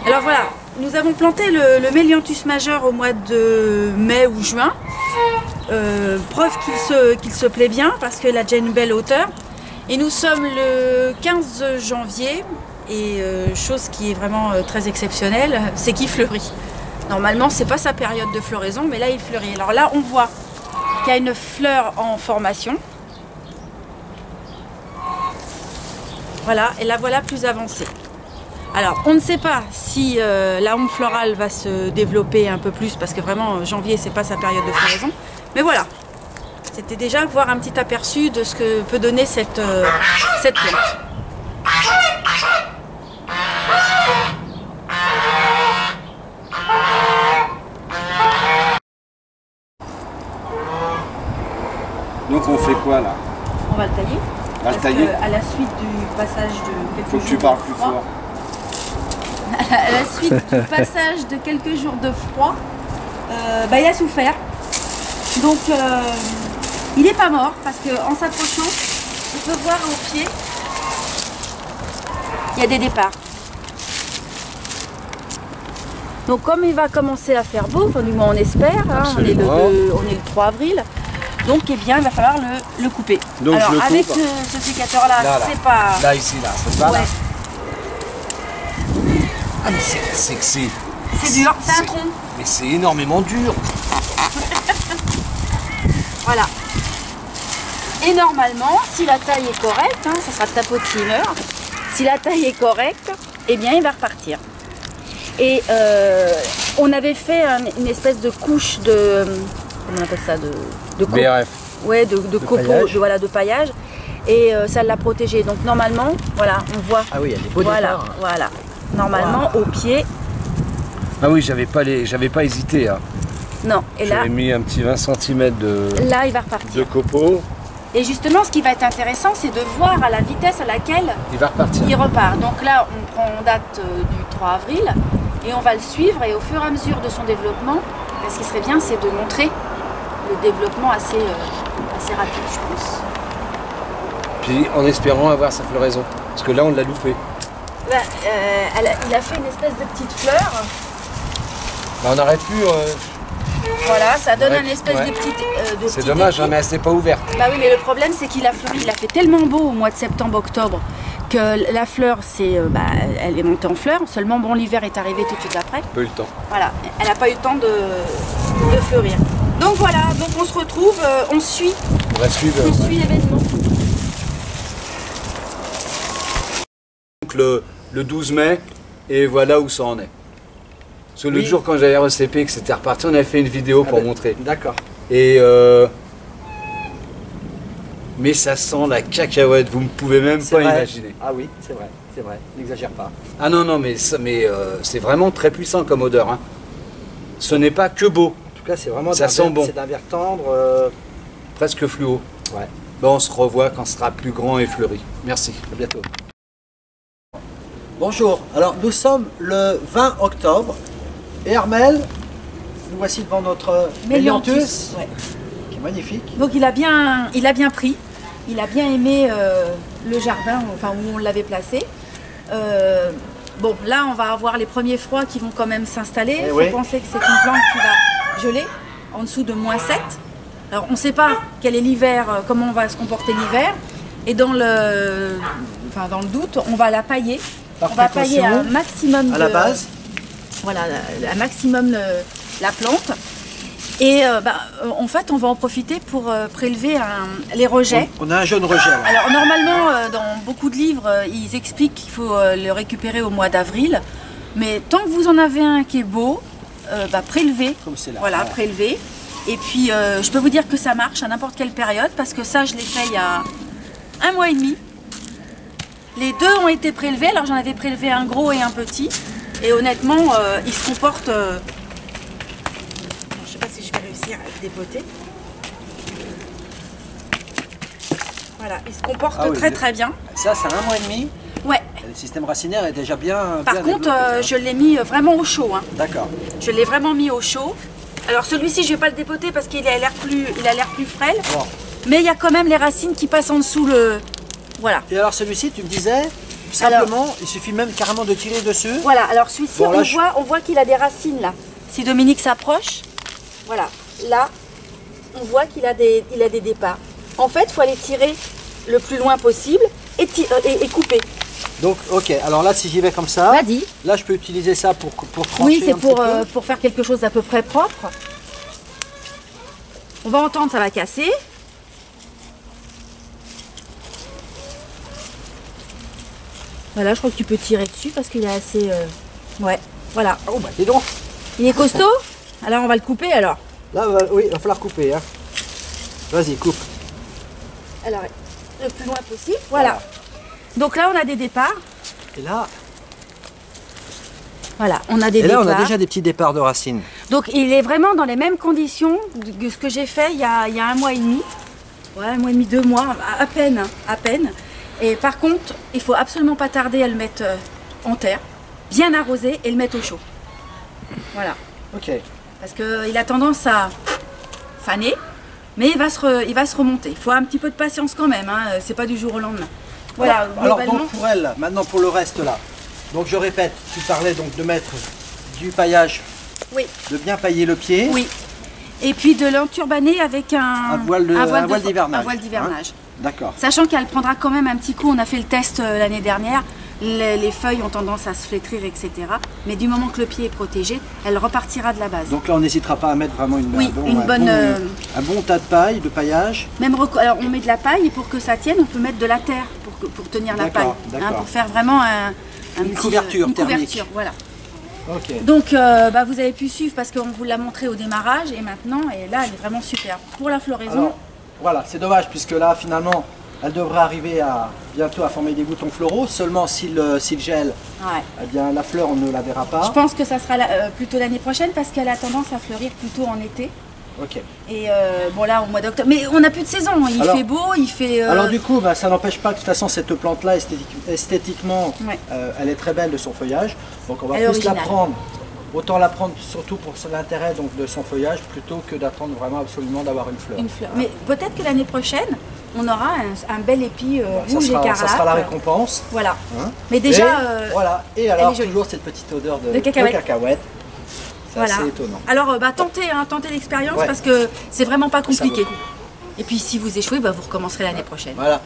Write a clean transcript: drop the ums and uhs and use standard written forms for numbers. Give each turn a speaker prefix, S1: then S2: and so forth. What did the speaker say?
S1: Alors voilà, nous avons planté le Melianthus majeur au mois de mai ou juin. Preuve qu'il se plaît bien parce qu'il a déjà une belle hauteur. Et nous sommes le 15 janvier et chose qui est vraiment très exceptionnelle, c'est qu'il fleurit. Normalement, c'est pas sa période de floraison, mais là il fleurit. Alors là, on voit qu'il y a une fleur en formation. Voilà, et la voilà plus avancée. Alors, on ne sait pas si la hampe florale va se développer un peu plus, parce que vraiment, janvier, c'est pas sa période de floraison. Mais voilà, c'était déjà voir un petit aperçu de ce que peut donner cette plante.
S2: Donc on fait quoi là?
S1: On va le tailler.
S2: On va le tailler.
S1: À la suite du passage de quelques
S2: jours. Faut que tu parles plus fort.
S1: À la suite du passage de quelques jours de froid, il a souffert. Donc il n'est pas mort parce qu'en s'approchant, on peut voir au pied, il y a des départs. Donc comme il va commencer à faire beau, enfin, du moins on espère, hein, on est le 3 avril, donc eh bien, il va falloir le couper.
S2: Donc,
S1: alors avec
S2: coupe.
S1: ce sécateur là, c'est pas...
S2: Là, ici, là, c'est pas
S1: ouais.
S2: là. Ah mais c'est que c'est...
S1: C'est dur, c'est un tronc.
S2: Mais c'est énormément dur.
S1: Voilà. Et normalement, si la taille est correcte, hein, ça sera tapot de trimmer, si la taille est correcte, eh bien il va repartir. Et on avait fait une espèce de couche de... Comment on appelle ça, de
S2: BRF.
S1: Ouais, de copeaux, de paillage. Et ça l'a protégé. Donc normalement, voilà, on voit.
S3: Ah oui, il y a des beaux départs.
S1: Voilà. Normalement, au pied.
S2: Ah oui, j'avais pas hésité. Hein.
S1: Non, et là.
S2: J'avais mis un petit 20 cm
S1: là, il va repartir.
S2: De copeaux.
S1: Et justement, ce qui va être intéressant, c'est de voir à la vitesse à laquelle
S2: il va repartir.
S1: Il repart. Donc là, on prend date du 3 avril et on va le suivre. Et au fur et à mesure de son développement, ce qui serait bien, c'est de montrer le développement assez rapide, je pense.
S2: Puis en espérant avoir sa floraison. Parce que là, on l'a loupé.
S1: Bah, il a fait une espèce de petite fleur.
S2: Bah, on aurait pu...
S1: Voilà, ça donne une espèce de petite...
S2: c'est dommage, hein, mais elle s'est pas ouverte.
S1: Bah oui, mais le problème, c'est qu'il a fleuri. Il a fait tellement beau au mois de septembre-octobre que la fleur, elle est montée en fleur. Seulement, bon, l'hiver est arrivé tout de suite après.
S2: Pas eu le temps.
S1: Voilà, elle n'a pas eu le temps de fleurir. Donc voilà, donc on se retrouve, on suit l'événement.
S2: Donc le 12 mai, et voilà où ça en est. Parce que l'autre jour, quand j'avais recépé que c'était reparti, on avait fait une vidéo pour montrer.
S3: D'accord.
S2: Et mais ça sent la cacahuète, vous ne pouvez même pas imaginer.
S3: Ah oui, c'est vrai, n'exagère pas.
S2: Ah non, non, mais c'est vraiment très puissant comme odeur. Hein. Ce n'est pas que beau.
S3: En tout cas, c'est vraiment
S2: ça sent bon.
S3: C'est d'un vert tendre.
S2: Presque fluo.
S3: Ouais.
S2: Bon, on se revoit quand ce sera plus grand et fleuri. Merci.
S3: À bientôt. Bonjour, alors nous sommes le 20 octobre et Armel, nous voici devant notre Melianthus, qui est magnifique.
S1: Donc il a bien pris, il a bien aimé le jardin, enfin où on l'avait placé. Bon, là on va avoir les premiers froids qui vont quand même s'installer. Il faut penser que c'est une plante qui va geler en dessous de -7. Alors on ne sait pas quel est l'hiver, comment on va se comporter l'hiver. Et dans le doute, on va la pailler. On va pailler un maximum
S3: à la base.
S1: Voilà, un maximum la plante. Et en fait, on va en profiter pour prélever les rejets.
S3: On a un jeune rejet. Là.
S1: Alors normalement, dans beaucoup de livres, ils expliquent qu'il faut le récupérer au mois d'avril. Mais tant que vous en avez un qui est beau, prélevez.
S3: Comme c'est là.
S1: Voilà, prélevez. Et puis, je peux vous dire que ça marche à n'importe quelle période, parce que ça, je l'ai fait il y a 1 mois et demi. Les deux ont été prélevés, alors j'en avais prélevé un gros et un petit. Et honnêtement, ils se comportent... je ne sais pas si je vais réussir à le dépoter. Voilà, ils se comportent très bien.
S3: Ça, c'est 1 mois et demi.
S1: Ouais.
S3: Le système racinaire est déjà bien...
S1: Par contre, je l'ai mis vraiment au chaud. Hein.
S3: D'accord.
S1: Je l'ai vraiment mis au chaud. Alors celui-ci, je vais pas le dépoter parce qu'il a l'air plus frêle.
S3: Bon.
S1: Mais il y a quand même les racines qui passent en dessous le... Voilà.
S3: Et alors celui-ci, tu me disais, simplement, il suffit même carrément de tirer dessus.
S1: Voilà, alors celui-ci,
S3: Bon, là,
S1: on voit qu'il a des racines là. Si Dominique s'approche, voilà, là, on voit qu'il a des départs. En fait, il faut aller tirer le plus loin possible et couper.
S3: Donc, ok, alors là, si j'y vais comme ça,
S1: Vas-y.
S3: là, je peux utiliser ça pour trancher
S1: Oui, c'est
S3: un petit peu.
S1: pour faire quelque chose d'à peu près propre. On va entendre, ça va casser. Voilà, je crois que tu peux tirer dessus parce qu'il est assez... Ouais, voilà.
S3: Oh, bah, dis donc.
S1: Il est costaud. Alors, on va le couper alors.
S3: Là, oui, il va falloir couper. Hein. Vas-y, coupe.
S1: Alors, le plus loin possible. Voilà. Donc là, on a des départs.
S3: Et là,
S1: Voilà, on a des
S3: et là
S1: départs.
S3: on a déjà des petits départs de racines.
S1: Donc, il est vraiment dans les mêmes conditions que ce que j'ai fait il y a 1 mois et demi. Ouais, 1 mois et demi, 2 mois, à peine, hein, à peine. Et par contre, il faut absolument pas tarder à le mettre en terre, bien arrosé et le mettre au chaud. Voilà.
S3: Ok.
S1: Parce qu'il a tendance à faner, mais il va se remonter. Il faut un petit peu de patience quand même, hein. C'est pas du jour au lendemain. Voilà,
S3: Alors
S1: globalement.
S3: donc pour elle, maintenant pour le reste là. Donc je répète, tu parlais donc de mettre du paillage,
S1: Oui,
S3: de bien pailler le pied.
S1: oui. Et puis de l'enturbaner avec un
S3: voile d'hivernage.
S1: Un voile d'hivernage.
S3: D'accord.
S1: Sachant qu'elle prendra quand même un petit coup, on a fait le test l'année dernière, les feuilles ont tendance à se flétrir, etc. Mais du moment que le pied est protégé, elle repartira de la base.
S3: Donc là on n'hésitera pas à mettre vraiment un bon tas de paille, de paillage.
S1: Même alors on met de la paille et pour que ça tienne, on peut mettre de la terre pour tenir la paille.
S3: D'accord.
S1: Pour faire vraiment
S3: Une couverture
S1: une
S3: thermique.
S1: couverture, voilà.
S3: Ok.
S1: Donc vous avez pu suivre parce qu'on vous l'a montré au démarrage et maintenant, et là elle est vraiment super. Pour la floraison,
S3: Alors, voilà, c'est dommage puisque là finalement elle devrait arriver bientôt à former des boutons floraux. Seulement s'il gèle,
S1: ouais.
S3: eh bien la fleur on ne la verra pas.
S1: Je pense que ça sera plutôt l'année prochaine parce qu'elle a tendance à fleurir plutôt en été.
S3: Ok.
S1: Et bon là au mois d'octobre, mais on n'a plus de saison, il fait beau, il fait...
S3: Alors du coup, bah, ça n'empêche pas que de toute façon cette plante-là, esthétiquement,
S1: Ouais.
S3: elle est très belle de son feuillage. Donc on va
S1: Elle est
S3: plus la
S1: originale.
S3: prendre, autant la prendre surtout pour l'intérêt donc de son feuillage, plutôt que d'attendre vraiment absolument d'avoir une fleur.
S1: une fleur. Mais peut-être que l'année prochaine, on aura un bel épi rouge écarlate.
S3: Ça sera la récompense.
S1: Voilà.
S3: Hein.
S1: Mais déjà,
S3: Et, voilà. Et alors
S1: est jolie.
S3: toujours cette petite odeur de
S1: cacahuète.
S3: cacahuète. C'est
S1: voilà.
S3: assez étonnant.
S1: Alors tentez l'expérience
S3: Ouais.
S1: parce que c'est vraiment pas
S3: Ça vaut
S1: compliqué.
S3: le coup.
S1: Et puis si vous échouez, bah, vous recommencerez l'année prochaine.
S3: Voilà.